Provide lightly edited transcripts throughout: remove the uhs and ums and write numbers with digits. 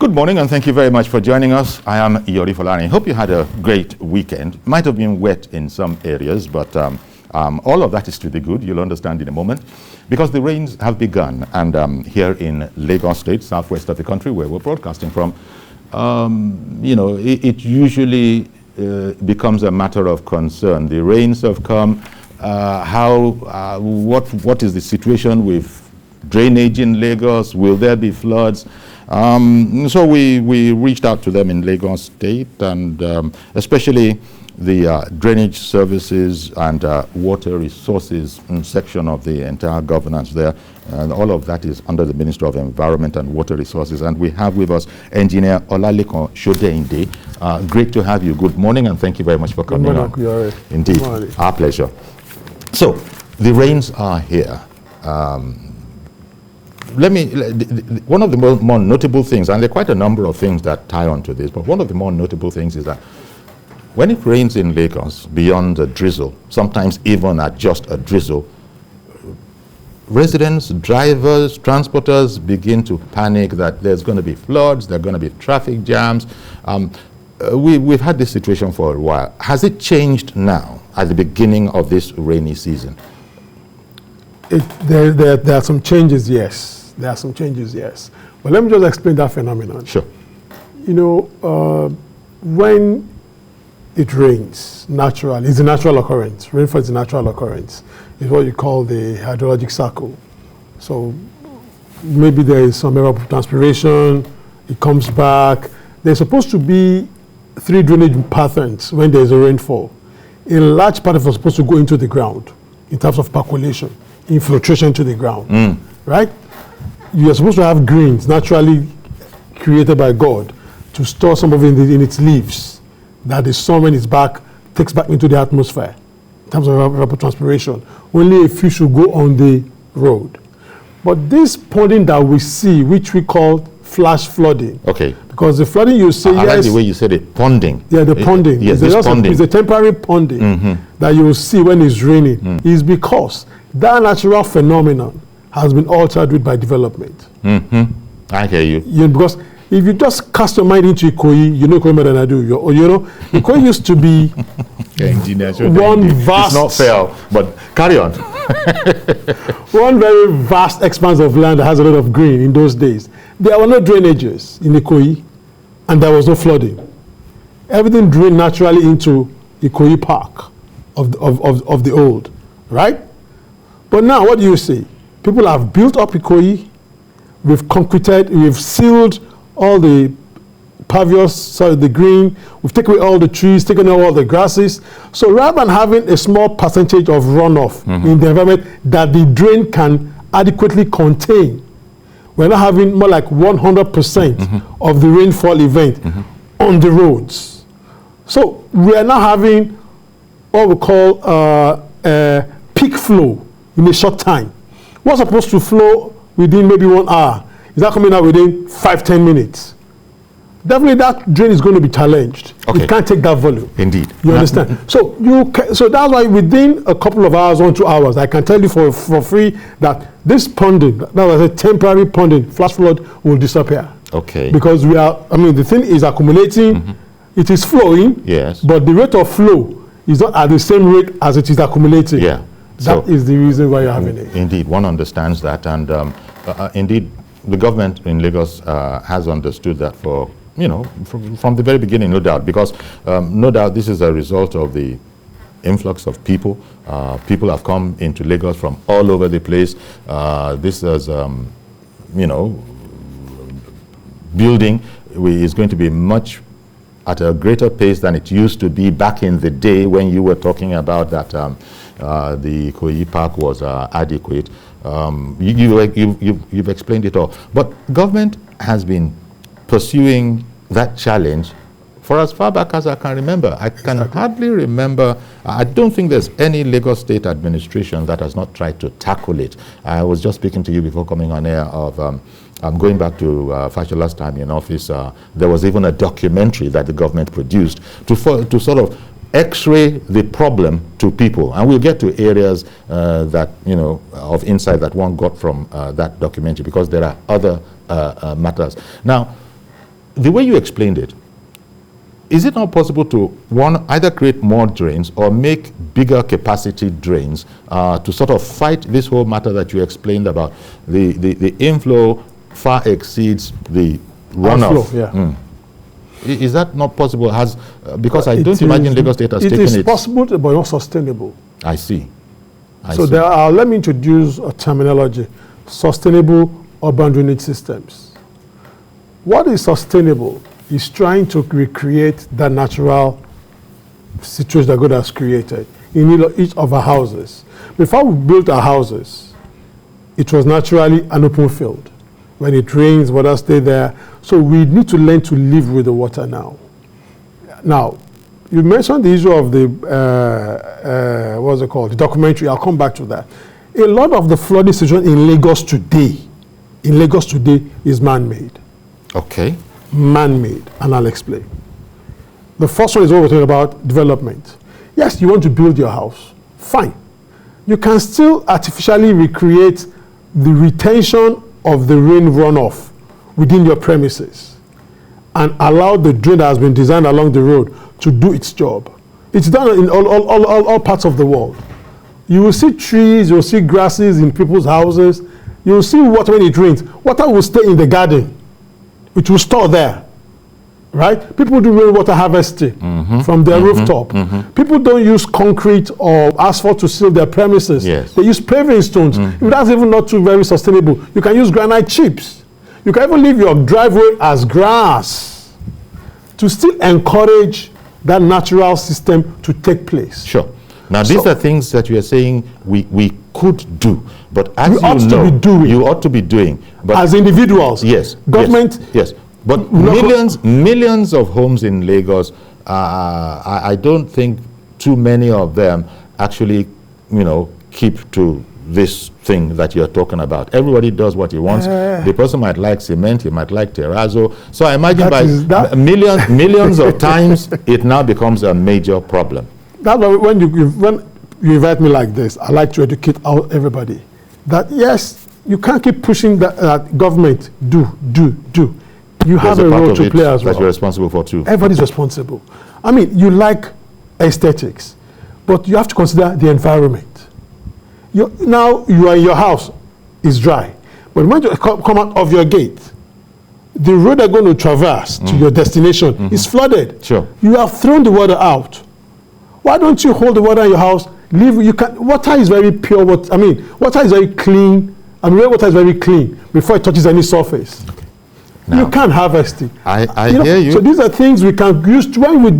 Good morning and thank you very much for joining us. I am Yori Folani. Hope you had a great weekend. Might have been wet in some areas, but all of that is to the good. You'll understand in a moment. Because the rains have begun, and here in Lagos State, southwest of the country, where we're broadcasting from, it usually becomes a matter of concern. The rains have come. What is the situation with drainage in Lagos? Will there be floods? So we reached out to them in Lagos State, and especially the drainage services and water resources section of the entire governance there. And all of that is under the Ministry of Environment and Water Resources. And we have with us Engineer Olalekan Sodeinde. Great to have you. Good morning, and thank you very much for coming on. Indeed, our pleasure. So the rains are here. One of the more notable things, and there are quite a number of things that tie on to this, but one of the more notable things is that when it rains in Lagos, beyond a drizzle, sometimes even at just a drizzle, residents, drivers, transporters begin to panic that there's going to be floods, there are going to be traffic jams. We've had this situation for a while. Has it changed now at the beginning of this rainy season? There are some changes, yes. There are some changes, yes. But let me just explain that phenomenon. Sure. When it rains, naturally, it's a natural occurrence. Rainfall is a natural occurrence. It's what you call the hydrologic cycle. So maybe there is some evapotranspiration, it comes back. There's supposed to be 3 drainage patterns when there's a rainfall. A large part of it is supposed to go into the ground in terms of percolation, infiltration to the ground, right? You're supposed to have greens naturally created by God to store some of it in its leaves that the sun, when it's back, takes back into the atmosphere in terms of evapotranspiration. Only a few should go on the road. But this ponding that we see, which we call flash flooding. Okay. Because the flooding you see, I like the way you said it, ponding. Yeah, the ponding. Yes, this ponding. It's a temporary ponding that you will see when it's raining. Is because that natural phenomenon has been altered with by development. I hear you. Because if you just cast your mind into Ikoyi, you know Ikoyi more than I do. Ikoyi used to be one vast... It's not fair, but carry on. One very vast expanse of land that has a lot of green in those days. There were no drainages in Ikoyi, and there was no flooding. Everything drained naturally into Ikoyi Park of the old, right? But now, what do you see? People have built up Ikoyi, we've concreted, we've sealed all the pervious, the green, we've taken away all the trees, taken away all the grasses. So rather than having a small percentage of runoff in the environment that the drain can adequately contain, we're now having more like 100% of the rainfall event on the roads. So we are now having what we call peak flow in a short time. What's supposed to flow within maybe 1 hour is that coming out within 5-10 minutes. Definitely that drain is going to be challenged. Okay. It can't take that volume. Indeed. You understand? So that's why within a couple of hours, 1-2 hours, I can tell you for free that this ponding, that was a temporary ponding, flash flood will disappear. Okay. Because the thing is accumulating, it is flowing, yes, but the rate of flow is not at the same rate as it is accumulating. Yeah. That is the reason why you're having it. Indeed, one understands that, and indeed, the government in Lagos has understood that from the very beginning, no doubt, because no doubt this is a result of the influx of people. People have come into Lagos from all over the place. This is, building is going to be much at a greater pace than it used to be back in the day when you were talking about that the Ikoyi Park was adequate. You've explained it all. But government has been pursuing that challenge for as far back as I can remember. I can hardly remember. I don't think there's any Lagos State administration that has not tried to tackle it. I was just speaking to you before coming on air of going back to Fashola's time in office. There was even a documentary that the government produced to sort of X-ray the problem to people, and we'll get to areas that of insight that one got from that documentary, because there are other matters. Now, the way you explained it, is it not possible to, one, either create more drains or make bigger capacity drains to sort of fight this whole matter that you explained about the inflow far exceeds the runoff? Outflow, yeah. Is that not possible? Because I don't imagine Lagos State has taken it. It is possible, but not sustainable. I see. So there are, let me introduce a terminology: sustainable urban drainage systems. What is sustainable is trying to recreate that natural situation that God has created in each of our houses. Before we built our houses, it was naturally an open field. When it rains, water stay there. So we need to learn to live with the water now. Now, you mentioned the issue of the, what's it called, the documentary. I'll come back to that. A lot of the flooding situation in Lagos today is man-made. Okay. Man-made, and I'll explain. The first one is what we're talking about, development. Yes, you want to build your house, fine. You can still artificially recreate the retention of the rain runoff within your premises and allow the drain that has been designed along the road to do its job. It's done in all parts of the world. You will see trees, you will see grasses in people's houses, you will see water when it rains. Water will stay in the garden. It will store there, right? People do rainwater harvesting from their rooftop. People don't use concrete or asphalt to seal their premises. Yes. They use paving stones. If that's even not too very sustainable, you can use granite chips. You can even leave your driveway as grass to still encourage that natural system to take place. Sure. Now, these are things that you are saying we could do, but as you ought to be doing. But as individuals, yes, government, yes. But millions of homes in Lagos, I don't think too many of them actually, keep to this thing that you're talking about. Everybody does what he wants. The person might like cement, he might like terrazzo. So I imagine millions of times, it now becomes a major problem. That's why when you invite me like this, I like to educate everybody that yes, you can't keep pushing that government do. You have a role to play as well. That you're responsible for too. Everybody's responsible. I mean, you like aesthetics, but you have to consider the environment. Now you are in your house, it's dry, but when you come out of your gate, the road you're going to traverse to your destination is flooded. Sure. You have thrown the water out. Why don't you hold the water in your house? Water is very pure. Water is very clean. Rainwater is very clean before it touches any surface. Okay. Now, you can't harvest it. I hear you. So these are things we can use when we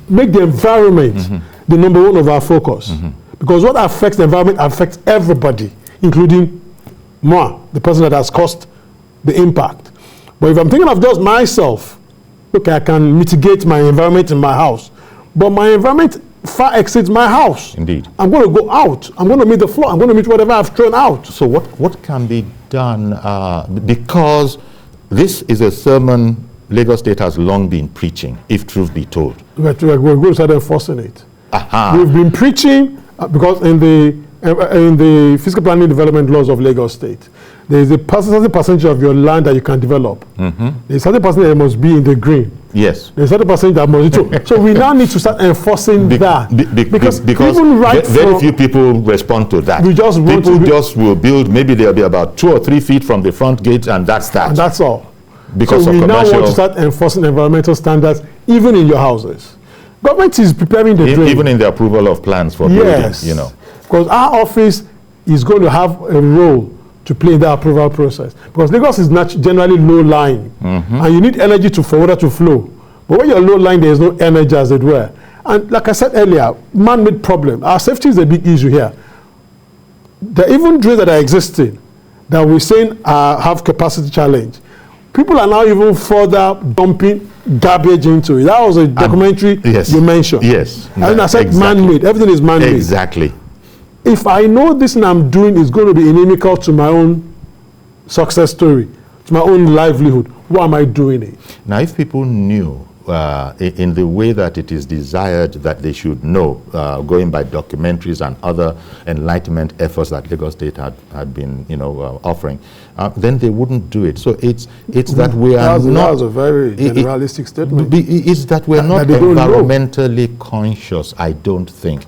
make the environment the number one of our focus. Because what affects the environment affects everybody, including the person that has caused the impact. But if I'm thinking of just myself, okay, I can mitigate my environment in my house. But my environment far exceeds my house. Indeed. I'm going to go out. I'm going to meet the floor. I'm going to meet whatever I've thrown out. So what can be done? Because this is a sermon Lagos State has long been preaching, if truth be told. We're going to start enforcing it. We've been preaching because in the fiscal planning development laws of Lagos State, there is a certain percentage of your land that you can develop. There's a certain percentage that must be in the green. Yes. There's a certain percentage that must. So we now need to start enforcing that. Because even very few people respond to that. People just will build, maybe they'll be about 2 or 3 feet from the front gate, and that's that. And that's all. Because so of we commercial. now want to start enforcing environmental standards, even in your houses. Government is preparing the drain. Even in the approval of plans for building, Because our office is going to have a role to play in the approval process. Because Lagos is generally low-lying, and you need energy for water to flow. But when you're low-lying, there is no energy, as it were. And like I said earlier, man-made problem. Our safety is a big issue here. There are even drains that are existing that we're saying have capacity challenge. People are now even further dumping garbage into it. That was a documentary you mentioned. Yes. And I said man-made. Everything is man-made. Exactly. If I know this thing I'm doing is going to be inimical to my own success story, to my own livelihood, why am I doing it? Now, if people knew in the way that it is desired that they should know, going by documentaries and other enlightenment efforts that Lagos State had been, offering, then they wouldn't do it. So it's that we are not. That was a very generalistic statement. It's that we're not environmentally conscious, I don't think.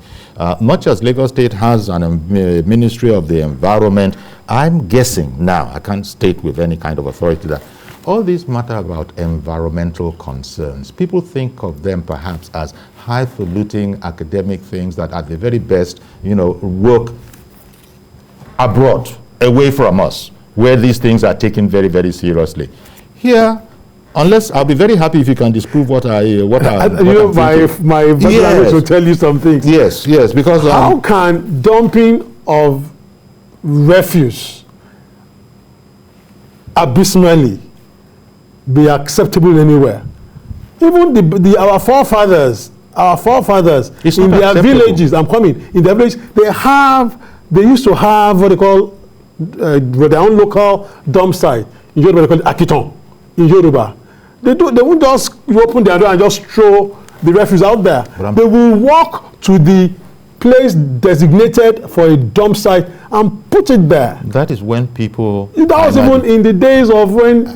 Much as Lagos State has an Ministry of the Environment, I'm guessing now, I can't state with any kind of authority that all these matter about environmental concerns. People think of them perhaps as highfalutin academic things that at the very best, work abroad, away from us, where these things are taken very, very seriously. Here, unless I'll be very happy if you can disprove what I'm my yes. will tell you some things. Yes, because how can dumping of refuse abysmally be acceptable anywhere? Even our forefathers in their villages, in their village, they used to have what they call their own local dump site. In Yoruba, they call it Akiton. In Yoruba, they won't just open their door and just throw the refuse out there. They will walk to the place designated for a dump site and put it there. That is when people. That was even in the days of when we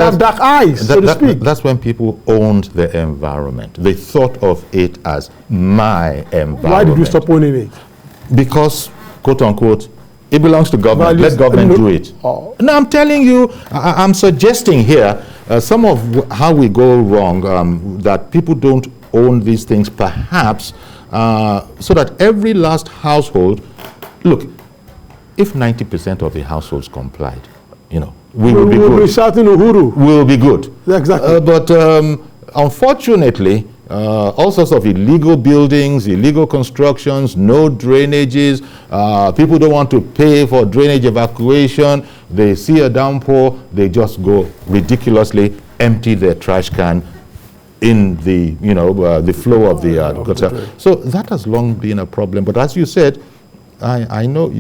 have dark eyes, so to speak. That's when people owned the environment. They thought of it as my environment. Why did you stop owning it? Because, quote unquote, it belongs to government. Let government do it. Oh. No, I'm telling you, I'm suggesting here some of how we go wrong, that people don't own these things, perhaps, so that every last household, look, if 90% of the households complied, we will be good. We'll be shouting Uhuru. We'll be good. Yeah, exactly. But unfortunately, all sorts of illegal buildings, illegal constructions, no drainages, people don't want to pay for drainage evacuation. They see a downpour, they just go ridiculously empty their trash can in the, the flow of the gutter. So that has long been a problem. But as you said, I know,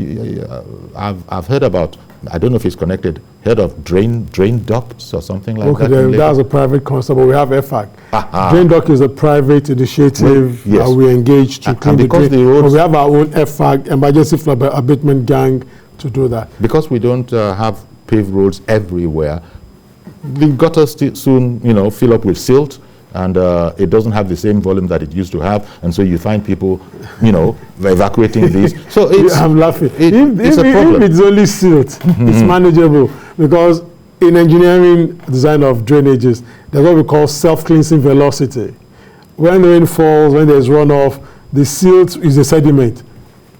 I've heard about, I don't know if it's connected, heard of drain ducts or something like that. Okay, that's a private concept, but we have EFAC. Drain duct is a private initiative that we engage to clean the drain. But we have our own EFAC, emergency flood abatement gang, to do that. Because we don't have paved roads everywhere, the gutters soon, fill up with silt, and it doesn't have the same volume that it used to have, and so you find people, evacuating these. So it's, I'm laughing. It's a problem. If it's only silt, it's manageable, because in engineering design of drainages, there's what we call self-cleansing velocity. When rain falls, when there's runoff, the silt is a sediment.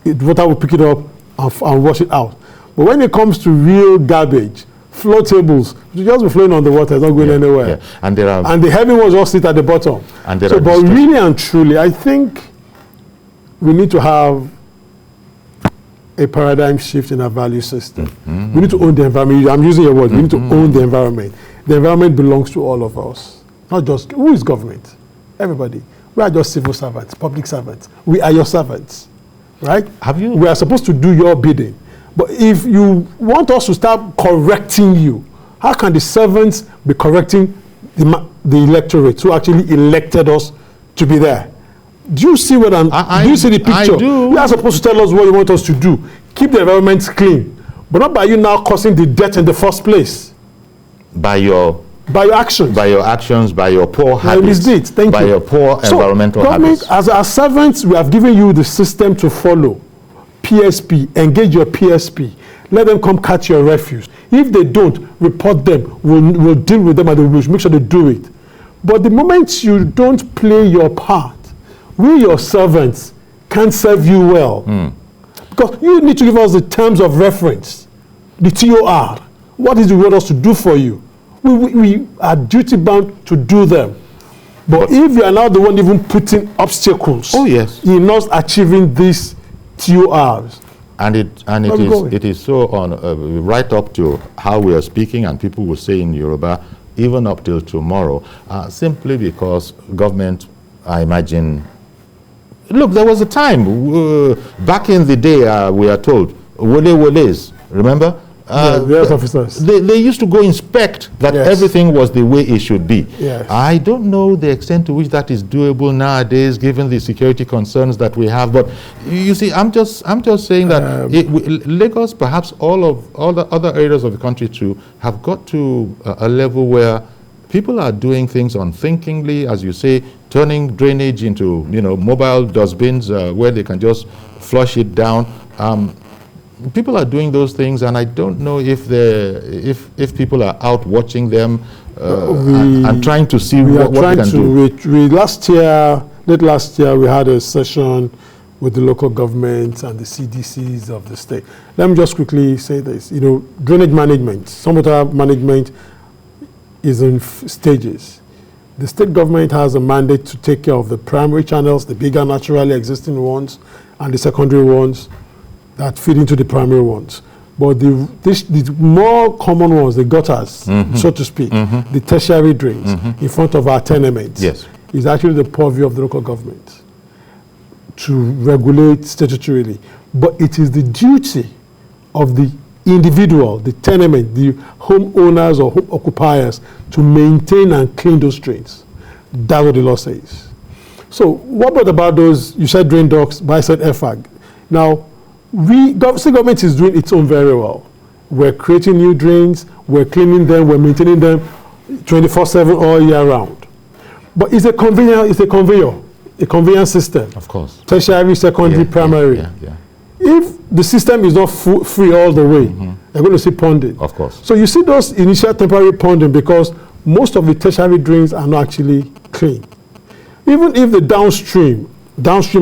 Water will pick it up and wash it out. But when it comes to real garbage, flow tables, you just be flowing on the water, it's not going anywhere. Yeah. And the heavy ones just sit at the bottom. And but really and truly, I think we need to have a paradigm shift in our value system. We need to own the environment. I'm using your word. We need to own the environment. The environment belongs to all of us. Not just, who is government? Everybody. We are just civil servants, public servants. We are your servants, right? We are supposed to do your bidding. But if you want us to start correcting you, how can the servants be correcting the electorate who actually elected us to be there? Do you see what do you see the picture? I do. You are supposed to tell us what you want us to do. Keep the environment clean, but not by you now causing the death in the first place. By your actions. By your actions, by your poor habits. By your poor environmental habits. As our servants, we have given you the system to follow. PSP, engage your PSP. Let them come catch your refuse. If they don't, report them. We'll deal with them and we'll make sure they do it. But the moment you don't play your part, we, your servants, can't serve you well. Because you need to give us the terms of reference, the TOR. What is it you want us to do for you? We are duty bound to do them. But if you are now the one even putting obstacles in us achieving these TORs, and it is so on right up to how we are speaking, and people will say in Yoruba, even up till tomorrow, simply because government, I imagine. Look, there was a time back in the day we are told, wole woles, remember? the health officers. They used to go inspect that Yes. everything was the way it should be. Yes. I don't know the extent to which that is doable nowadays, given the security concerns that we have. But you see, I'm just saying that Lagos, perhaps all the other areas of the country too, have got to a level where people are doing things unthinkingly, as you say, turning drainage into mobile dustbins where they can just flush it down. People are doing those things, and I don't know if people are out watching them and trying to see what we can do. Late last year, we had a session with the local governments and the CDCs of the state. Let me just quickly say this. Drainage management, stormwater management is in stages. The state government has a mandate to take care of the primary channels, the bigger naturally existing ones, and the secondary ones that feed into the primary ones. But the more common ones, the gutters, so to speak, the tertiary drains in front of our tenements, is actually the purview of the local government to regulate statutorily. But it is the duty of the individual, the tenement, the homeowners or home occupiers to maintain and clean those drains. That's what the law says. So what about those, you said drain ducts, but I said EFAG. Now, state government is doing its own very well. We're creating new drains, we're cleaning them, we're maintaining them 24/7 all year round. But it's a conveyance system. Of course. Tertiary, secondary, primary. Yeah. If the system is not free all the way, you're going to see ponding. Of course. So you see those initial temporary ponding because most of the tertiary drains are not actually clean. Even if the downstream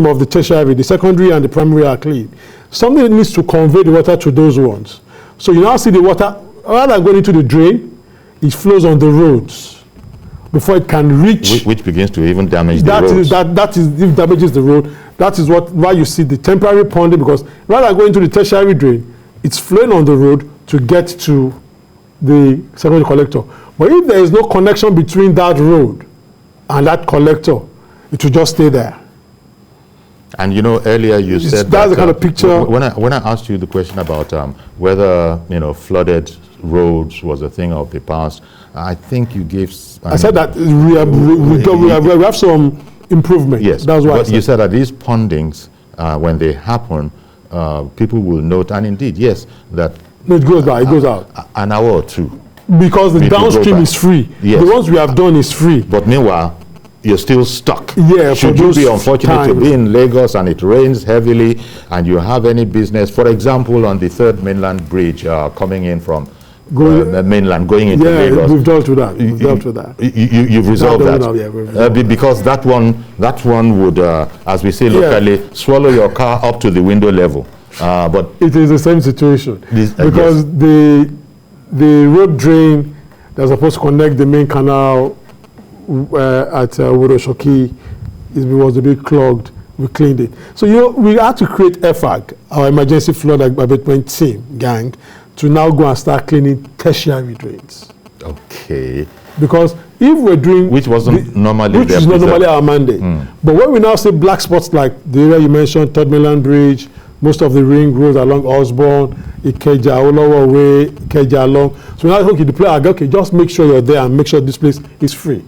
of the tertiary, the secondary and the primary are clean, something needs to convey the water to those ones. So you now see the water, rather than going into the drain, it flows on the roads before it can reach. Which begins to even damage the roads. That is, if damages the road, that is why you see the temporary ponding, because rather than going to the tertiary drain, it's flowing on the road to get to the secondary collector. But if there is no connection between that road and that collector, it will just stay there. And earlier you said that's the kind of picture. When I asked you the question about whether flooded roads was a thing of the past, I think you gave. I said that we have some improvement. Yes, that's what. But you said that these pondings, when they happen, people will note, and indeed, yes, that it goes out. It goes out an hour or two. Because the downstream is free. Yes. The ones we have done is free. But meanwhile, you're still stuck. Yeah, should you be unfortunate to be in Lagos and it rains heavily and you have any business, for example, on the Third Mainland Bridge coming in from the mainland, going into Lagos. We've dealt with that. You've resolved that. Because that one would, as we say locally, swallow your car up to the window level. But it is the same situation because the road drain that's supposed to connect the main canal at Wuroshoki was a bit clogged. We cleaned it. So we had to create EFAG, our emergency flood abatement team gang, to now go and start cleaning tertiary drains. Okay. Because if we're doing which is not normally our mandate, but when we now see black spots like the area you mentioned, Third Mainland Bridge, most of the ring roads along Osborne, Ikeja, Olowo Way, Ikeja along. So now okay, just make sure you're there and make sure this place is free.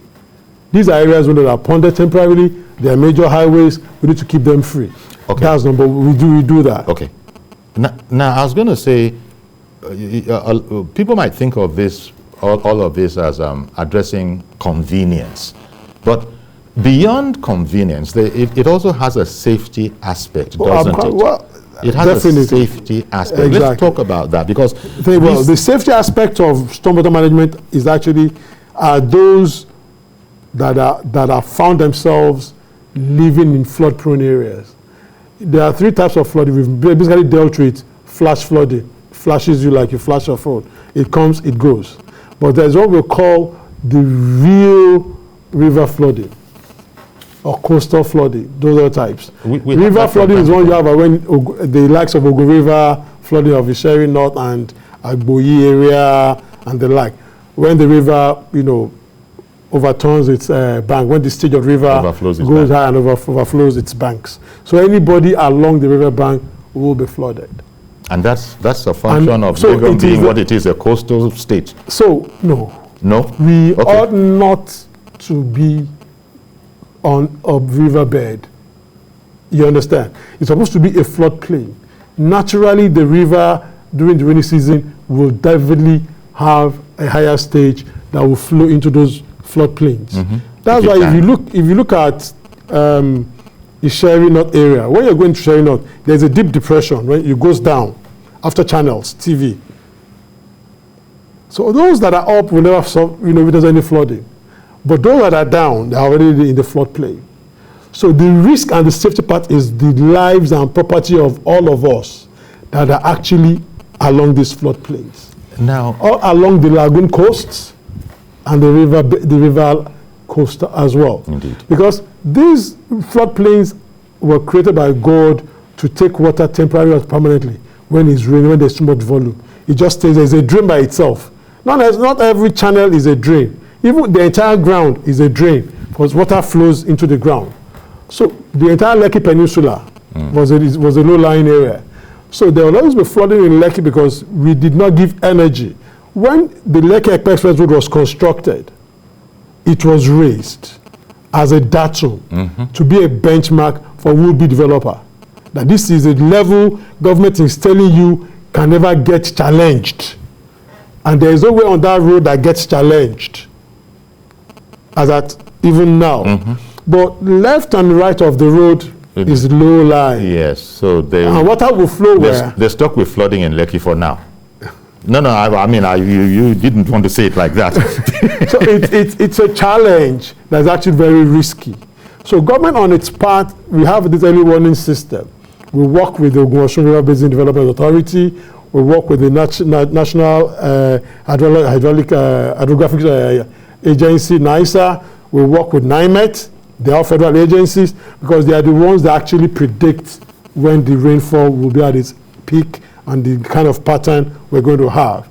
These are areas where they are ponded temporarily. They are major highways. We need to keep them free. Okay. That's number. We do that. Okay. Now I was going to say, people might think of this, all of this, as addressing convenience, but beyond convenience, it also has a safety aspect, doesn't it? Well, it has definitely. a safety aspect. Exactly. Let's talk about that because the safety aspect of stormwater management is actually those that are found themselves living in flood-prone areas. There are three types of flooding. We've basically dealt with flash flooding. Flashes you like you flash your phone. It comes, it goes. But there's what we call the real river flooding or coastal flooding. Those are types. River flooding is one you have when the likes of Ogun River, flooding of Isheri North and Agboyi area and the like. When the river, overturns its bank, when the stage of the river goes high and overflows its banks. So anybody along the river bank will be flooded. And that's a function of so Legon it being is what it is, a coastal state. So, no. No? We Okay. ought not to be on a riverbed. You understand? It's supposed to be a floodplain. Naturally, the river during the rainy season will definitely have a higher stage that will flow into those floodplains. That's why if you look at the Sherry North area, when you're going to Sherry North, there's a deep depression, right? It goes down after channels, TV. So those that are up will never suffer, if there's any flooding. But those that are down, they're already in the floodplain. So the risk and the safety part is the lives and property of all of us that are actually along these floodplains. Now, All along the lagoon coasts and the river coast as well. Indeed. Because these floodplains were created by God to take water temporarily or permanently when it's raining, when there's too much volume. It just stays there. It's a drain by itself. Not every channel is a drain. Even the entire ground is a drain because water flows into the ground. So the entire Lekki Peninsula was a low-lying area. So there will always be flooding in Lekki because we did not give energy. When the Lekki Express Road was constructed, it was raised as a datum to be a benchmark for would-be developer. That this is a level government is telling you can never get challenged. And there is no way on that road that gets challenged, as at even now. But left and right of the road is low lying. yes, so And water will flow where? they're stuck with flooding in Lekki for now. No, I mean, you didn't want to say it like that. So it's a challenge that's actually very risky. So government on its part, we have this early warning system. We work with the Ogun River Basin Development Authority. We work with the National Hydrographic Agency, NISA. We work with NIMET. They are federal agencies because they are the ones that actually predict when the rainfall will be at its peak and the kind of pattern we're going to have.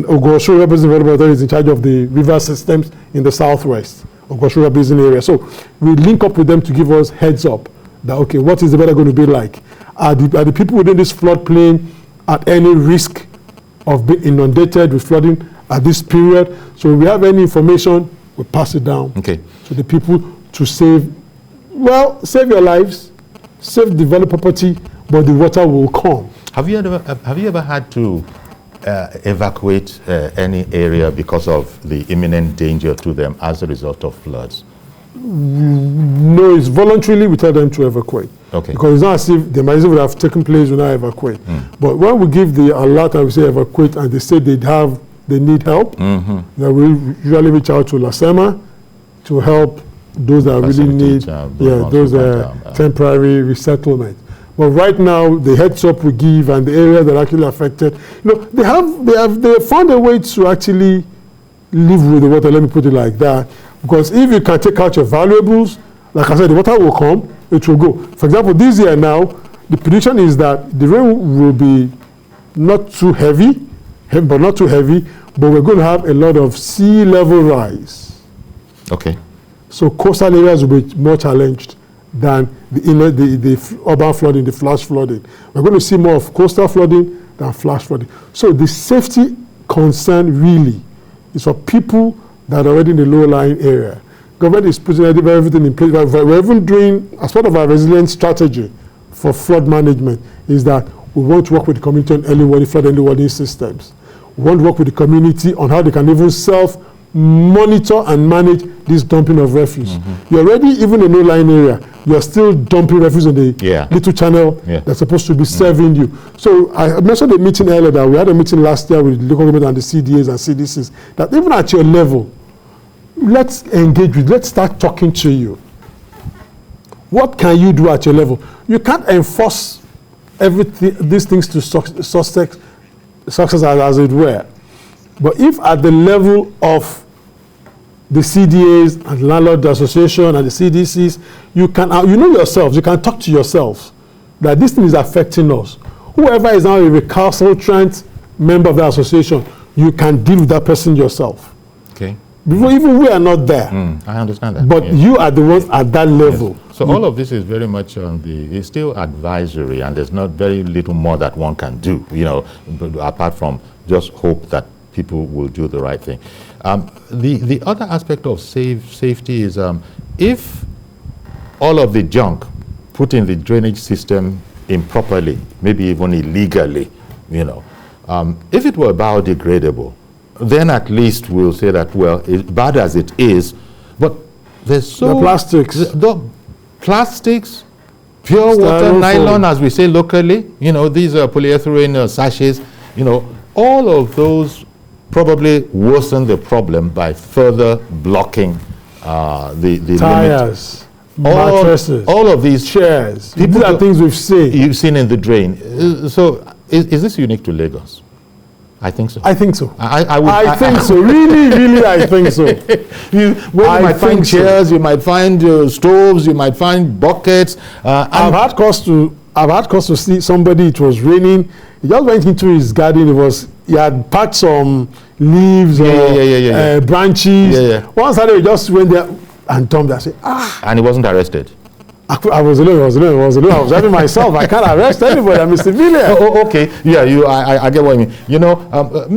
Ogun River Basin Development Authority is in charge of the river systems in the southwest, Ogun River Basin area. So we link up with them to give us heads up that, okay, what is the weather going to be like? Are the people within this floodplain at any risk of being inundated with flooding at this period? So if we have any information, we pass it down to the people to save your lives, save develop property, but the water will come. Have you ever had to evacuate any area because of the imminent danger to them as a result of floods? No, it's voluntarily we tell them to evacuate. Okay. Because it's not as if the emergency would have taken place when I evacuate. But when we give the alert and we say evacuate and they say they need help, then we usually reach out to LASEMA to help those that really need those temporary resettlement. But right now, the heads up we give and the area that are actually affected, they have found a way to actually live with the water. Let me put it like that. Because if you can take out your valuables, like I said, the water will come, it will go. For example, this year now, the prediction is that the rain will be not too heavy, but we're going to have a lot of sea level rise. Okay. So coastal areas will be more challenged than the urban flooding, the flash flooding. We're going to see more of coastal flooding than flash flooding. So the safety concern really is for people that are already in the low-lying area. Government is putting everything in place. We're even doing, as part of our resilience strategy for flood management, is that we want to work with the community on flood early warning systems. We want to work with the community on how they can even self-monitor and manage this dumping of refuse. You're already, even in a low-lying area, you're still dumping refuse in the little channel that's supposed to be serving you. So I mentioned a meeting earlier that we had a meeting last year with the local government and the CDAs and CDCs, that even at your level, let's engage with, let's start talking to you. What can you do at your level? You can't enforce these things to success as it were. But if at the level of the CDAs and Landlord Association and the CDCs, you know yourselves, you can talk to yourselves that this thing is affecting us. Whoever is now a recalcitrant member of the association, you can deal with that person yourself. Okay. Before even we are not there. I understand that. But you are the ones at that level. Yes. So all of this is very much on it's still advisory, and there's not very little more that one can do, apart from just hope that people will do the right thing. The other aspect of safety is if all of the junk put in the drainage system improperly, maybe even illegally, if it were biodegradable, then at least we'll say that, well, bad as it is, but there's the plastics. The plastics, pure water, nylon, as we say locally, these are polyethylene sachets, all of those probably worsen the problem by further blocking the tires, mattresses, all of these chairs. These are things you've seen in the drain. So is this unique to Lagos? I think so. I think so. I think so. Really, I think so. You might find chairs, you might find stoves, you might find buckets. I've had cause to see somebody. It was raining. He just went into his garden. He had packed some leaves or branches. One Saturday, he just went there and dumped. I said, and he wasn't arrested. I was alone. I was having myself. I can't arrest anybody. I'm a civilian. Okay. Yeah, I get what you mean.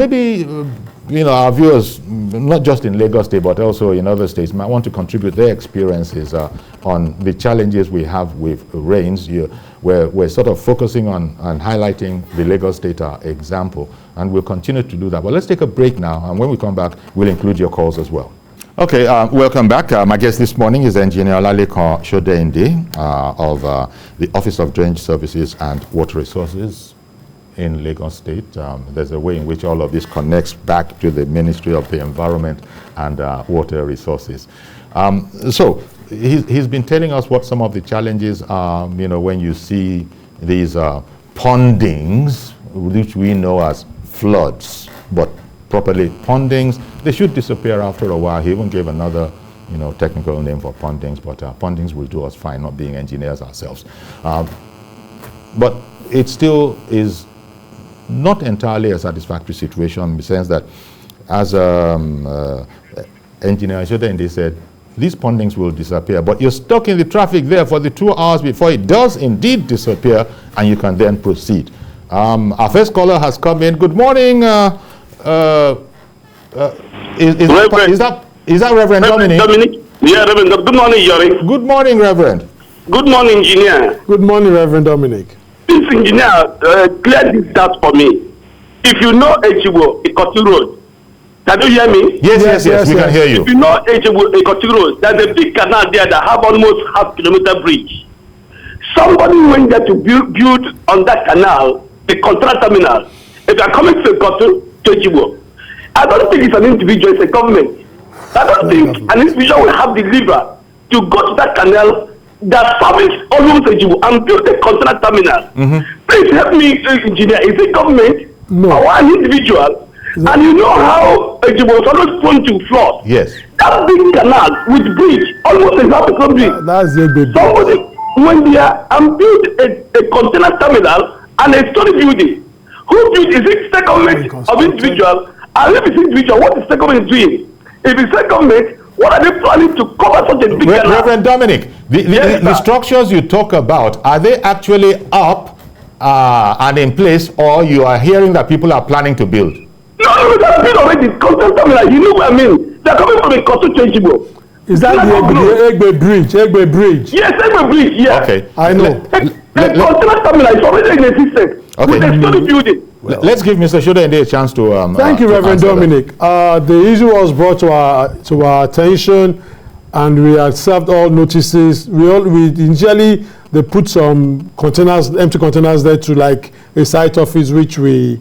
Maybe our viewers, not just in Lagos State, but also in other states, might want to contribute their experiences on the challenges we have with rains. We're sort of focusing on highlighting the Lagos State example, and we'll continue to do that. But let's take a break now, and when we come back, we'll include your calls as well. Okay, welcome back. My guest this morning is Engineer Olalekan Sodeinde of the Office of Drainage Services and Water Resources in Lagos State. There's a way in which all of this connects back to the Ministry of the Environment and Water Resources. So he's been telling us what some of the challenges are, when you see these pondings, which we know as floods, but properly pondings, they should disappear after a while. He even gave another technical name for pondings, but pondings will do us fine, not being engineers ourselves. But it still is not entirely a satisfactory situation in the sense that, as Engineer Sodeinde said, these pondings will disappear, but you're stuck in the traffic there for the 2 hours before it does indeed disappear, and you can then proceed. Our first caller has come in. Good morning. Is that Reverend Dominic? Yeah, Reverend. Good morning, Yori. Good morning, Reverend. Good morning, Engineer. Good morning, Reverend Dominic. This engineer, clear this out for me. If you know Echibo, Ikoti Road, can you hear me? Yes, we can hear you. If you know Echibo, Ikoti Road, there's a big canal there that have almost half-kilometer bridge. Somebody went there to build on that canal a control terminal. If you are coming to Ikoti, to Echibo, I don't think it's an individual, it's a government. I don't think an individual will have the lever to go to that canal that service almost Echibo and build a container terminal. Please help me, engineer. Is it government or an individual? And you know how Echibo was always prone to flood. Yes. That big canal with bridge, almost a half a bridge. That's a big. Somebody went there and built a container terminal and a story building. Who built? Is it state government of individual? And if it's individual, what is the government doing? If it's the government, what are they planning to cover such a big canal? Reverend Dominic, the structures you talk about, are they actually up and in place, or you are hearing that people are planning to build? No, they're built already. Content terminal, you know what I mean? They're coming from a content changeable. Is that the Egbe Bridge? Egbe Bridge? Yes, Egbe Bridge, yeah. Okay. I know. The container terminal is already in existence. Okay. With a story building. Well, let's give Mr. Sodeinde a chance to thank you, Reverend Dominic. The issue was brought to our attention, and we had served all notices. We initially they put some containers, empty containers there to like a site office, which we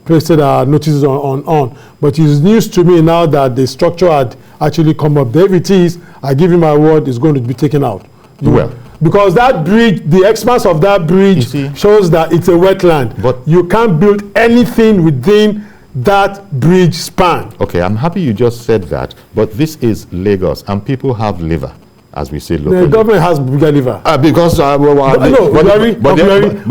pasted our notices on. But it's news to me now that the structure had actually come up. There it is. I give you my word, it's going to be taken out. Well. Because that bridge, the expanse of that bridge shows that it's a wetland. But you can't build anything within that bridge span. Okay, I'm happy you just said that, but this is Lagos, and people have liver, as we say locally. The government has bigger liver. Because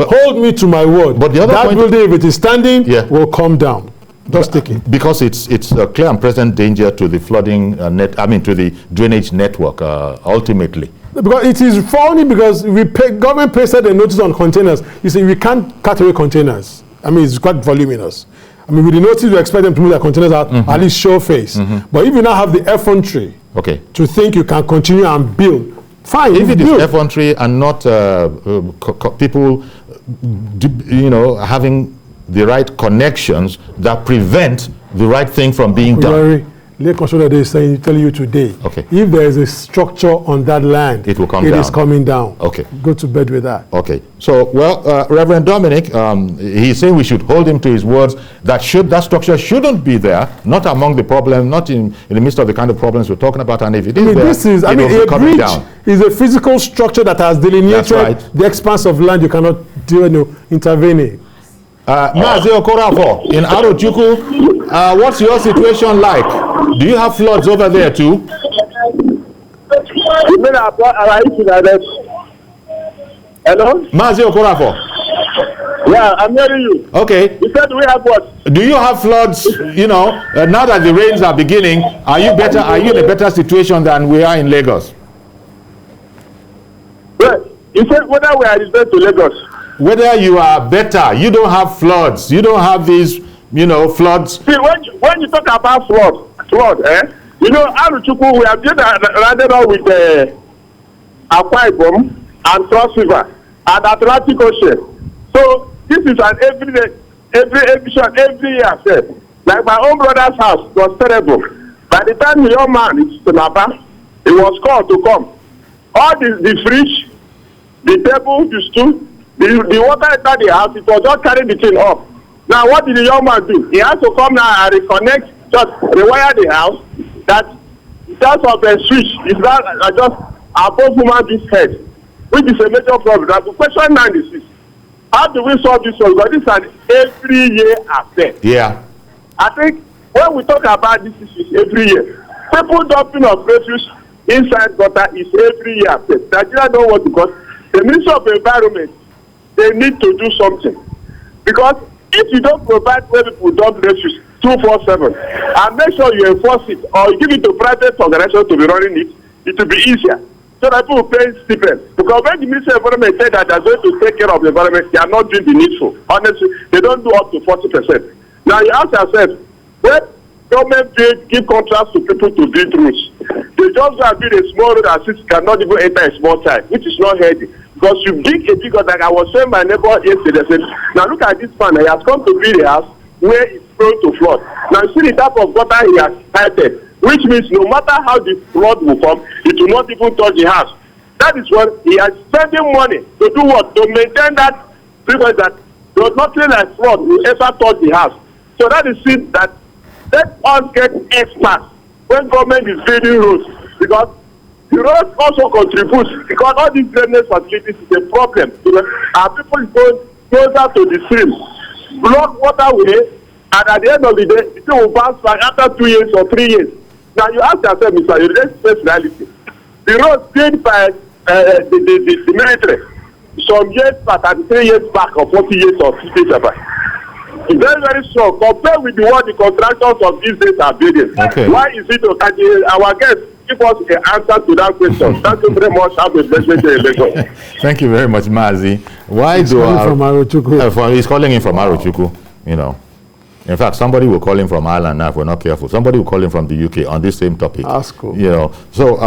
hold me to my word. But the other that point, building, if it is standing, will come down. Just take it. Because it's a clear and present danger to the flooding to the drainage network ultimately. Because it is funny because government pasted a notice on containers. You see, we can't cut away containers. I mean, it's quite voluminous. I mean, with the notice, we expect them to move their containers out, at least show face. But if you now have the effrontery to think you can continue and build, fine. If it is effrontery and not people, having the right connections that prevent the right thing from being done. Lake Controller is telling you today, if there is a structure on that land, it will come down. It is coming down. Okay. Go to bed with that. Okay. So, well, Reverend Dominic, he's saying we should hold him to his words that that structure shouldn't be there, not among the problem, not in the midst of the kind of problems we're talking about. And if it is a bridge is a physical structure that has delineated the expanse of land you cannot intervene. Mazi Okorafo in Arochukwu, what's your situation like? Do you have floods over there too? Hello? Mazi Okorafo. Yeah, I'm hearing you. Okay. You said we have what? Do you have floods, now that the rains are beginning, are you in a better situation than we are in Lagos? Well, you said whether we are in to Lagos. Whether you are better, you don't have floods, you don't have these, floods. See, when you talk about flood, Arochukwu, we have just landed on with Akwa Ibom and Cross River and Atlantic Ocean. So this is an every year. Say, like my own brother's house was terrible. By the time the young man is to Napa, he was called to come. All the fridge, the table, the stool, the water entered the house, it was just carrying the thing up. Now what did the young man do? He has to come now and reconnect, just rewire the house, that just of the switch is not just above human being's head, which is a major problem. Now the question now is this: how do we solve this one? Because this is an every year affair. Yeah. I think when we talk about this issue every year, people dumping of refuse inside gutter is every year affair. Nigeria don't want to, because the Ministry of Environment, they need to do something. Because if you don't provide where people dump refuse 247 and make sure you enforce it or you give it to private organization to be running it, it will be easier. So that people will pay stipends. Because when the Ministry of Environment said that they're going to take care of the environment, they are not doing the needful. Honestly, they don't do up to 40%. Now you ask yourself, when government give contracts to people to build roads, they just go and build a small road and since cannot even enter a small child, which is not healthy. Because you dig a big, like I was saying my neighbor yesterday, said, now look at this man, he has come to build a house where it's prone to flood. Now see the type of gutter he has started, which means no matter how the flood will come, it will not even touch the house. That is what he has spending money to do what? To maintain that frequency that does nothing like flood will ever touch the house. So that is it that let us get experts when government is building roads, because the roads also contributes, because all these drainage facilities is a problem. Our people go closer to the stream, block waterway, and at the end of the day, it will bounce back after 2 years or 3 years. Now you ask yourself, Mr. You let's face reality. The roads built by the military some years back, 33 years back, or 40 years or 50 years back, it's very, very strong compared with the one the contractors of these days are building. Okay. Why is it okay? Our guests give us an answer to that question. Thank you very much. Have a blessed day. Thank you very much, Mazi. Why he's do calling from Arochukwu. He's calling in from Arochukwu, In fact, somebody will call him from Ireland now if we're not careful. Somebody will call him from the UK on this same topic. That's cool. So,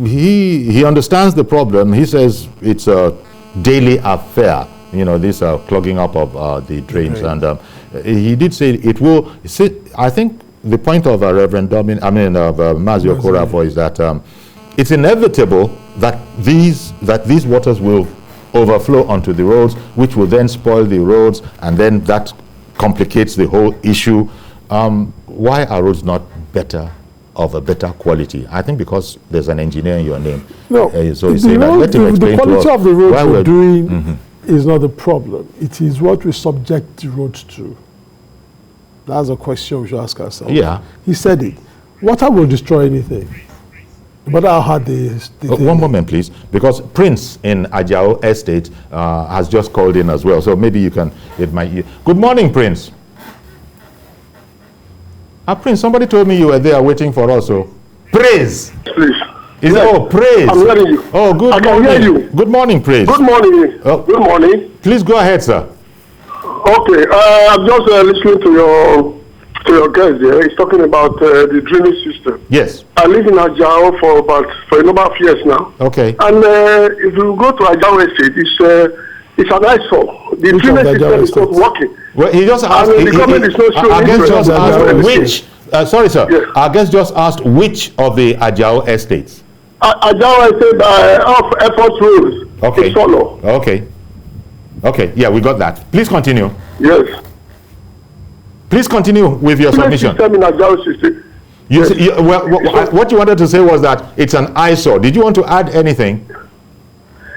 he understands the problem. He says it's a daily affair. This clogging up of the drains. And he did say it will. I think the point of Reverend Mazi Okorafo is that it's inevitable that these waters will overflow onto the roads, which will then spoil the roads, and then that complicates the whole issue. Why are roads not better, of a better quality? I think because there's an engineer in your name. No, so he's saying that. Let him explain the quality of the roads we're doing Mm-hmm. is not the problem. It is what we subject the roads to. That's a question we should ask ourselves. Yeah. He said it. Water will destroy anything. But how hard one moment, please, because Prince in Ajao Estate has just called in as well. So maybe you can. Good morning, Prince. Prince, somebody told me you were there waiting for us. So, praise. Please. Is Yes. Oh, Praise. I'm hearing you. Oh, good I morning. can hear you. Good morning, Praise. Good morning. Oh. Good morning. Please go ahead, sir. Okay, I'm just listening to your guest there. He's talking about the drainage system. Yes. I live in Ajao for a number of years now. Okay. And if you go to Ajao Estate, it's an eyesore. The Which of drainage the Ajao system is not estates? working. Well, he just asked. And the government is not showing Our guest interest. just asked Ajao which. Sorry, sir. Yes. Our guest just asked which of the Ajao estates. Ajao Estate off Airport Road. Okay. In Solo. Okay. Okay. Yeah, we got that. Please continue. Yes. Please continue with your Drainage submission. system in Ajao Estate. You, Yes. see- you- well, what you wanted to say was that it's an eyesore. Did you want to add anything?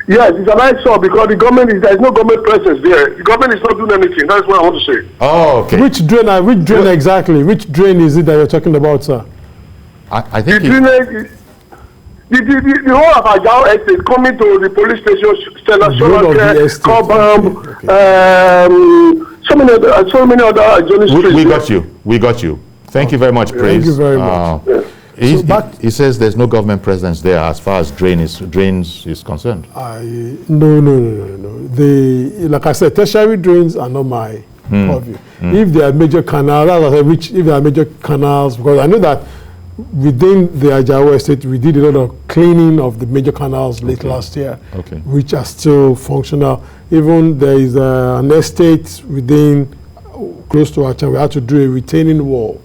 Yes, it's an eyesore because there is no government presence there. The government is not doing anything. That's what I want to say. Oh, okay. Which drain Well- exactly? Which drain is it that you're talking about, sir? I The think drainage, the whole of Ajao Estate coming to the police station, Stella Road of the Solomon, estate. Cobham, so many other adjoining streets. we got you. We got you. Thank you very much, Praise. you very much. He, back- he says there's no government presence there as far as drains is concerned. No. Like I said, tertiary drains are not my purview. If there are major canals, if there are major canals, because I know that within the Ajao Estate, we did a lot of cleaning of the major canals late last year, Okay. which are still functional. Even there is an estate within, close to our town, we had to do a retaining wall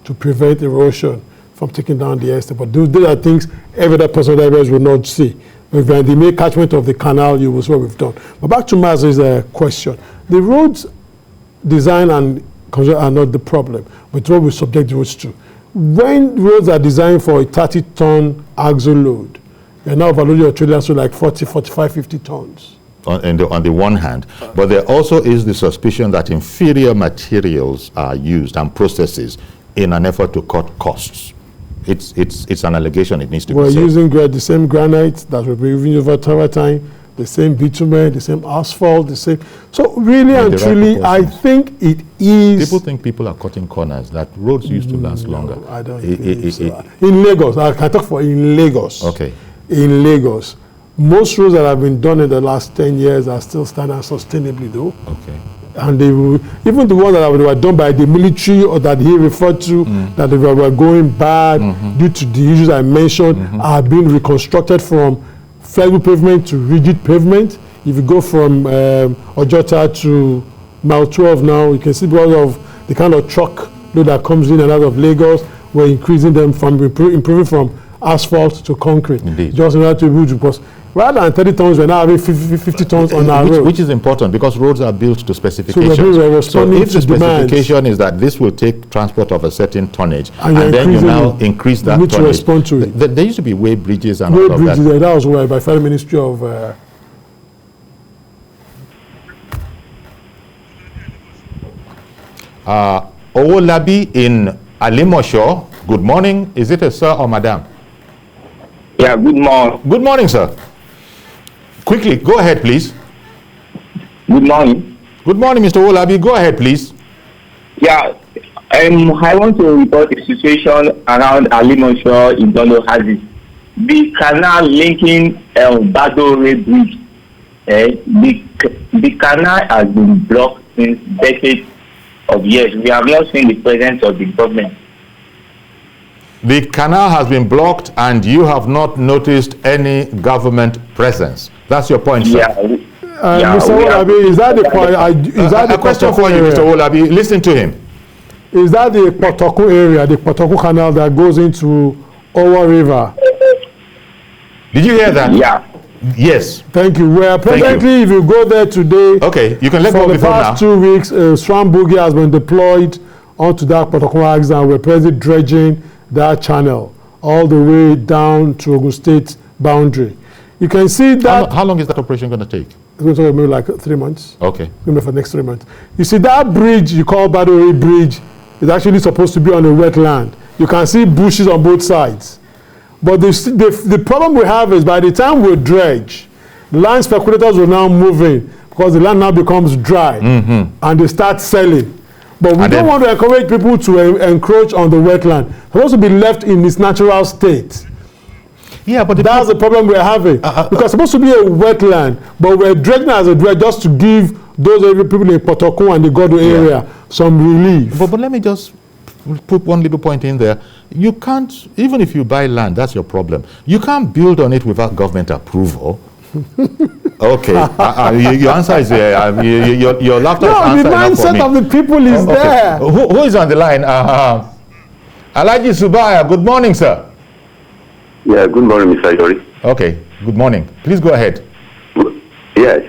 to prevent erosion from taking down the estate. But those are things every other person areas will not see. If you're in the main catchment of the canal, you will see what we've done. But back to Maz's question. The roads design and construction are not the problem, but what we subject roads to. When roads are designed for a 30-ton axle load, you're now overloading your trailers to like 40, 45, 50 tons. On the one hand, but there also is the suspicion that inferior materials are used and processes in an effort to cut costs. It's an allegation. It needs to We're be said. using the same granite that we've been using over time, the same bitumen, the same asphalt, the same. So really In and the right truly, I proportions. think it is. People think people are cutting corners, that roads used to last longer. I don't I- think I- so. I- In Lagos, I can talk for in Lagos. Okay. In Lagos, most roads that have been done in the last 10 years are still standing sustainably though. Okay. And they will, even the ones that were done by the military or that he referred to, that they were going bad due to the issues I mentioned, are being reconstructed from flexible pavement to rigid pavement. If you go from Ojota to Mile 12 now, you can see because of the kind of truck load that comes in and out of Lagos, we're increasing them from improving from asphalt to concrete. Indeed. Just in order to be, because rather than 30 tons, we're now having 50 tons on our road. Which is important because roads are built to specifications. we're So responding if the to demands. specification is that this will take transport of a certain tonnage, And you're and then you increasing now it, increase you that need to tonnage. respond to it. There used to be way bridges and Road all of bridges, that. that was why by Federal Ministry of Owolabi in Alimosho, good morning. Is it a sir or madam? Yeah, good morning. Good morning, sir. Quickly, go ahead, please. Good morning. Good morning, Mr. Owolabi. Go ahead, please. Yeah, I want to report a situation around Alimosho in Dondo Hazis. The canal linking Badore Bridge, the canal has been blocked since decades of years. We have not seen the presence of the government. The canal has been blocked and you have not noticed any government presence. That's your point, sir. Yeah, Mr. we have- Olabi, is that the point? Is that the a question Potoku for you, area? Mr. Owolabi. Listen to him. Is that the Potoku area, the Potoku canal that goes into Owa River? Did you hear that? Yeah. Yes. Thank you. Where presently, if you go there today, Okay, you can let go for of the the phone now. past 2 weeks, Swambugi has been deployed onto that Potoku axis, and we're presently dredging that channel all the way down to Ogun State boundary. You can see that How long is that operation going to take? it's going to take maybe like 3 months. Okay. Maybe for the next 3 months. You see that bridge you call Badore Bridge is actually supposed to be on a wetland. You can see bushes on both sides. But the problem we have is by the time we dredge, land speculators will now move in because the land now becomes dry and they start selling. But we And don't then- want to encourage people to encroach on the wetland. It's supposed to be left in its natural state. Yeah, but that's the problem we're having. Because it's supposed to be a wetland, but we're dredging as a dredge just to give those people in Potokun and the Godo area some relief. But let me just put one little point in there. You can't, even if you buy land, that's your problem. You can't build on it without government approval. Okay, your answer is your laughter is answer the enough for me. mindset of the people is there. Who is on the line? Alaji Subaya, good morning, sir. Yeah, good morning, Mr. Yori. Okay, good morning. Please go ahead. Yes,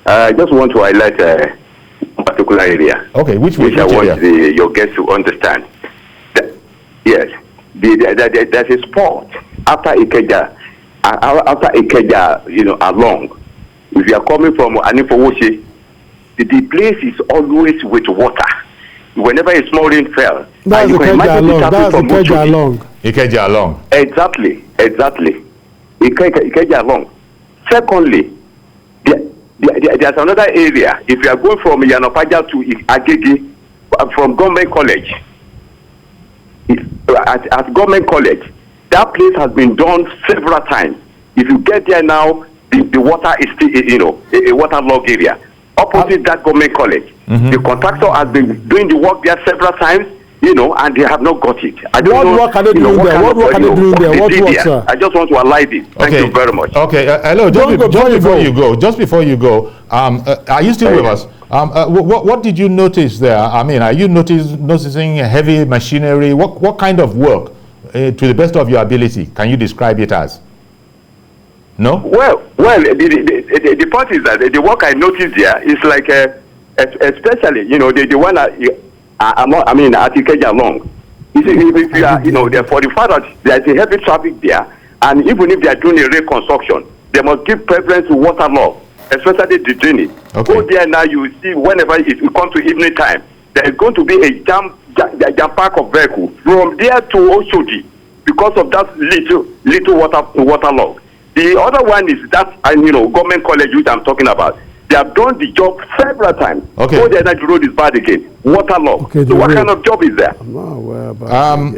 I just want to highlight one particular area. Okay, which I area? want your guests to understand. Yes, there's a spot after Ikeja, along. If you are coming from Anifowoshi, the place is always with water. Whenever a small rain fell, That's Ikeja along. Ikeja along. Exactly. Ikeja along. Secondly, there's another area. If you are going from Yanopaja to Agege, from Government College, at Government College, that place has been done several times. If you get there now, the water is still, a waterlogged area. Opposite that Government College, the contractor has been doing the work there several times, and they have not got it. What work are they doing there? What work are they doing there? What work, sir? I just want to highlight this. Thank you very much. Okay, hello. Just before you go, are you still with us? What did you notice there? I mean, are you noticing heavy machinery? What kind of work, to the best of your ability, can you describe it as? No? Well, the point is that the work I noticed there is like, especially, the one at Ikeja along. If you are, for the fact that there's a heavy traffic there, and even if they are doing a reconstruction, they must give preference to water law, especially the drainage. Okay. Go there now, you will see whenever it comes to evening time, there is going to be a jam park of vehicles from there to Oshodi because of that little water log. The other one is that, Government College, which I'm talking about. They have done the job several times. Okay. So the road is bad again. Water log. Okay, so what kind of job is that? I'm not aware about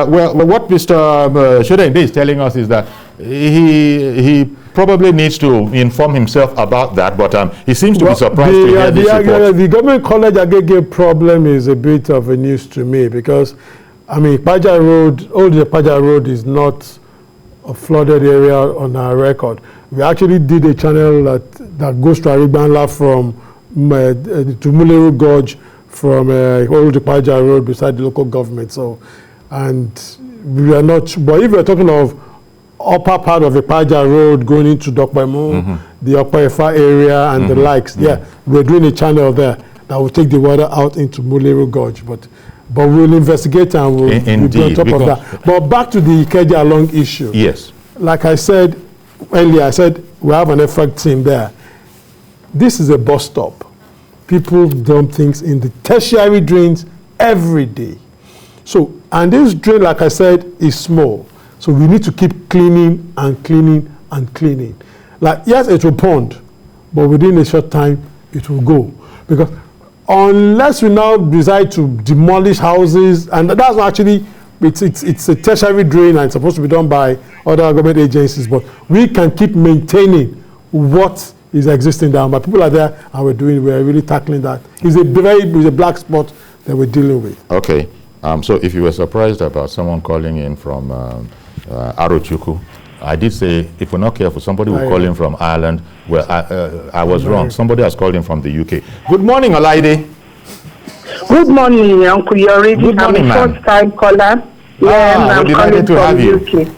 Well, what Mr. Shudende is telling us is that he probably needs to inform himself about that, but he seems to be surprised to hear this report. The Government College Agege problem is a bit of a news to me because, Paja Road, Old Paja Road is not a flooded area on our record. We actually did a channel that goes to Arigbanla from to Muleru Gorge from Old Paja Road beside the local government. So, and we are not, but if we're talking of upper part of the Paja Road going into Dokpemu, the Upper Efa area and the likes, we're doing a channel there that will take the water out into Muleru Gorge. But we'll investigate and we'll be on top of that. But back to the Ikeja along issue. Yes. Like I said earlier, I said we have an effort team there. This is a bus stop. People dump things in the tertiary drains every day. So, and this drain, like I said, is small. So we need to keep cleaning and cleaning and cleaning. Like, yes, it will pond, but within a short time, it will go. Because unless we now decide to demolish houses, and that's actually, it's a tertiary drain and it's supposed to be done by other government agencies, but we can keep maintaining what is existing down. But people are there and we're really tackling that. It's a black spot that we're dealing with. Okay. So if you were surprised about someone calling in from Arochukwu, I did say, if we're not careful, somebody will call in from Ireland. Well, I was wrong. Somebody has called in from the UK. Good morning, Olaide. Good morning, Uncle Yori. Good morning, I'm a first-time caller. I'm calling from the UK.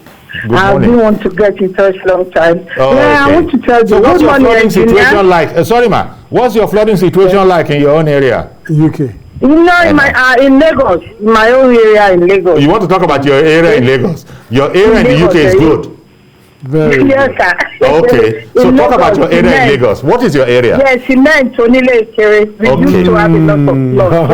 I do want to get in touch long time. I want to tell you. So what's your flooding situation engineer? like? Sorry, ma. What's your flooding situation like in your own area? UK. In Lagos, in my own area in Lagos. You want to talk about your area in Lagos? Your area in the UK is good. Very yes, sir. Okay. So talk about your area in Lagos. What is your area? Yes, in Tonile Kere. We used to have a lot of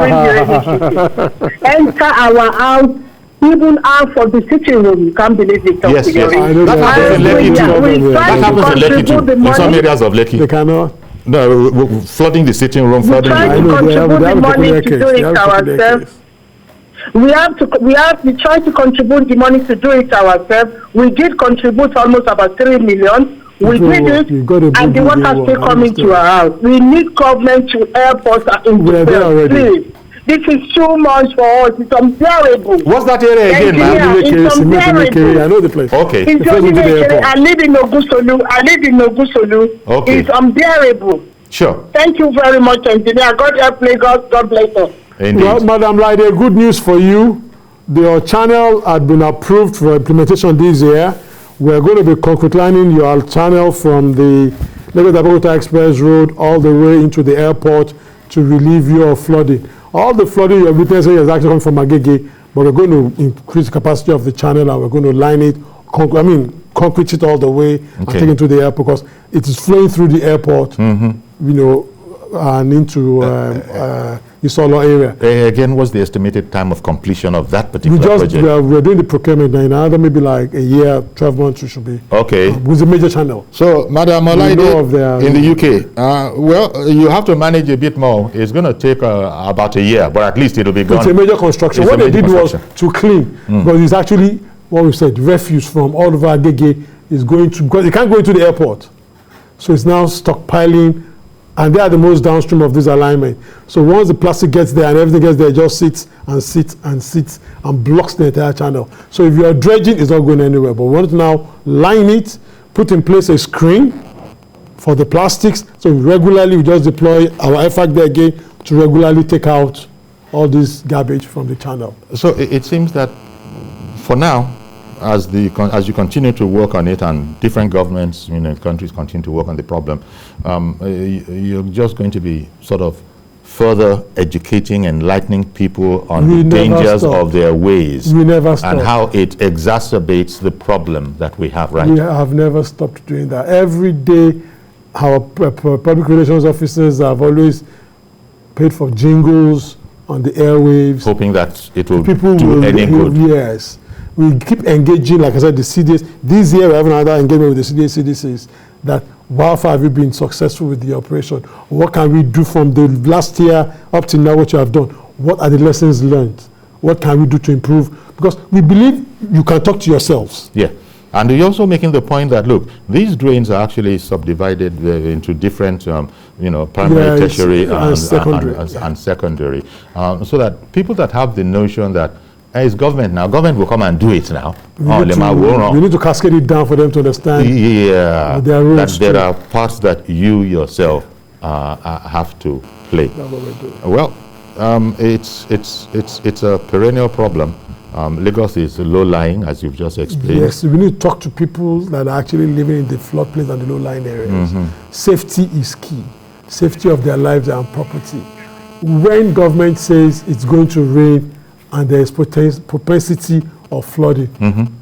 floods. Enter our house, even out of the sitting room. You can't believe it. Yes. That happens in Lekki too. That happens in Lekki too. In some areas of Lekki. They cannot. No, flooding the sitting room, flooding the... We try to contribute the money to do it ourselves. We try to contribute the money to do it ourselves. We did contribute almost about 3 million. We did it, and the water still coming to our house. We need government to help us interfere, please. This is too much for us. It's unbearable. What's that area again, ma'am? It's unbearable. I know the place. Okay. I live in Ogusolu. Okay. It's unbearable. Sure. Thank you very much, engineer. God help Lagos. God bless us. Indeed. Well, Madam Laide, good news for you. Your channel had been approved for implementation this year. We're going to be concrete lining your channel from the Lagos-Abeokuta Express Road all the way into the airport to relieve you of flooding. All the flooding you're witnessing is actually coming from Agege, but we're going to increase the capacity of the channel and we're going to line it, concrete it all the way and take it to the airport because it is flowing through the airport, and into Isolo area. Again, what's the estimated time of completion of that particular project? We're doing the procurement now. In another maybe like a year, 12 months, we should be. Okay. With a major channel. So, Madam Olaide, in the UK, well, you have to manage a bit more. It's going to take about a year, but at least it'll be gone. It's a major construction. What they did was to clean, because it's actually, what we said, refuse from all over Agege is going to, because it can't go into the airport. So it's now stockpiling, and they are the most downstream of this alignment. So once the plastic gets there and everything gets there, it just sits and blocks the entire channel. So if you are dredging, it's not going anywhere. But we want to now line it, put in place a screen for the plastics. So regularly we just deploy our FAC there again to regularly take out all this garbage from the channel. So it seems that for now, as you continue to work on it and different governments, countries continue to work on the problem, you're just going to be sort of further educating, enlightening people on the dangers of their ways. We never stop. And how it exacerbates the problem that we have, right? We have never stopped doing that. Every day, our public relations officers have always paid for jingles on the airwaves. Hoping that it will do any good. Yes. We keep engaging, like I said, the CDS. This year we have another engagement with the CDCs that how far have you been successful with the operation? What can we do from the last year up to now, what you have done? What are the lessons learned? What can we do to improve? Because we believe you can talk to yourselves. Yeah. And you're also making the point that, look, these drains are actually subdivided into different, primary, tertiary, and secondary. So that people that have the notion that it's government now, government will come and do it now. We need to cascade it down for them to understand. Yeah, that there are parts that you yourself have to play. That's what we're doing. Well, it's a perennial problem. Lagos is low-lying, as you've just explained. Yes, we need to talk to people that are actually living in the floodplains and the low-lying areas. Safety is key. Safety of their lives and property. When government says it's going to rain and there is propensity of flooding,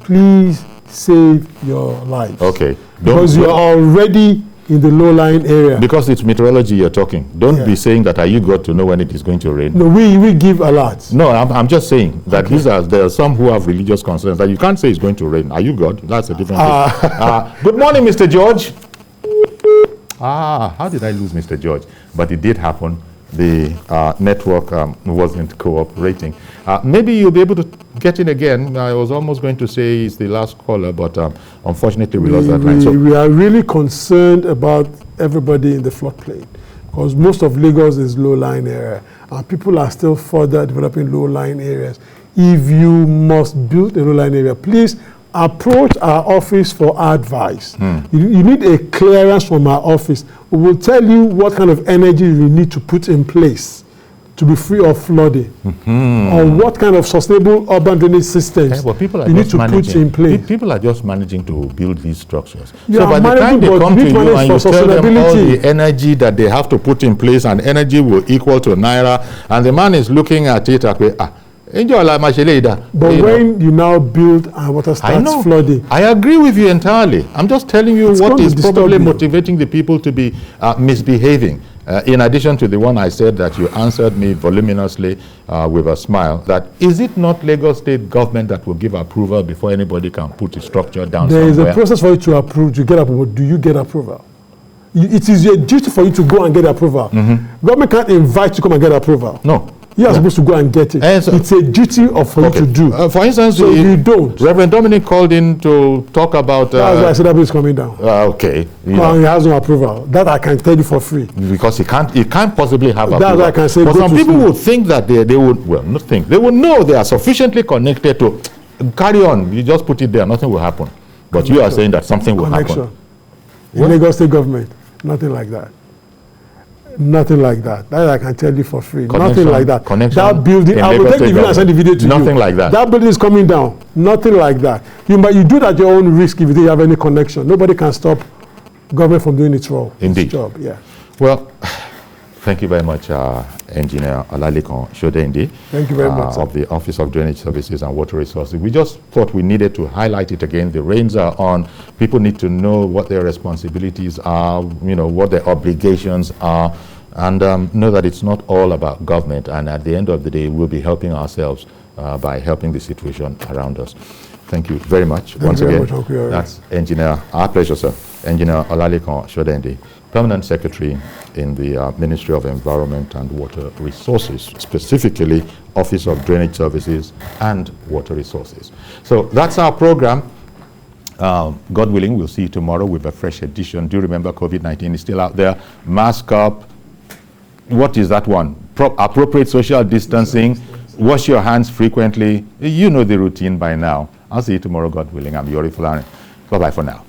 please save your lives. Okay. Because you are already in the low-lying area. Because it's meteorology you're talking. Don't be saying that, are you God to know when it is going to rain? No, we give alerts. No, I'm just saying that there are some who have religious concerns that you can't say it's going to rain. Are you God? That's a different thing. Good morning, Mr. George. How did I lose Mr. George? But it did happen. The network wasn't cooperating. Maybe you'll be able to get in again. I was almost going to say he's the last caller, but unfortunately we lost that line. So we are really concerned about everybody in the floodplain because most of Lagos is low-lying area and people are still further developing low-lying areas. If you must build a low-lying area, please approach our office for advice. You need a clearance from our office. We will tell you what kind of energy you need to put in place to be free of flooding, or what kind of sustainable urban drainage systems you need to put in place. People are just managing to build these structures. You so by the time they come to you and you tell them all the energy that they have to put in place, and energy will equal to Naira, and the man is looking at it like, but when you now build and water starts flooding. I agree with you entirely. I'm just telling you what is probably motivating the people to be misbehaving. In addition to the one I said that you answered me voluminously with a smile, that is it not Lagos State government that will give approval before anybody can put a structure down somewhere? There is a process for you to approve, to get approval. Do you get approval? It is your duty for you to go and get approval. Government can't invite you to come and get approval. No. You are supposed to go and get it. And so, it's a duty for you to do. For instance, so if you don't, Reverend Dominic called in to talk about. That's why I said that is coming down. Okay. He has no approval. That I can tell you for free. Because he can't possibly have approval. That's why I can say. But some people would think that they would, well, not think, they would know they are sufficiently connected to carry on. You just put it there, nothing will happen. But you are saying that something will happen. In Lagos State government, nothing like that. Nothing like that. That I can tell you for free. Nothing like that. That building, I will take the video and send the video to you. Nothing like that. That building is coming down. Nothing like that. You do that at your own risk if you don't have any connection. Nobody can stop government from doing its role. Indeed. Its job. Yeah. Well, thank you very much, Engineer Olalekan Sodeinde. Thank you very much. Of the Office of Drainage Services and Water Resources. We just thought we needed to highlight it again. The rains are on. People need to know what their responsibilities are, what their obligations are, and know that it's not all about government. And at the end of the day, we'll be helping ourselves by helping the situation around us. Thank you very much. Once again, that's Engineer, our pleasure, sir, Engineer Olalekan Sodeinde, Permanent Secretary in the Ministry of Environment and Water Resources, specifically Office of Drainage Services and Water Resources. So that's our program. God willing, we'll see you tomorrow with a fresh edition. Do remember COVID-19 is still out there. Mask up. What is that one? Appropriate social distancing. Wash your hands frequently. You know the routine by now. I'll see you tomorrow, God willing. I'm Yori Fulani. Bye-bye for now.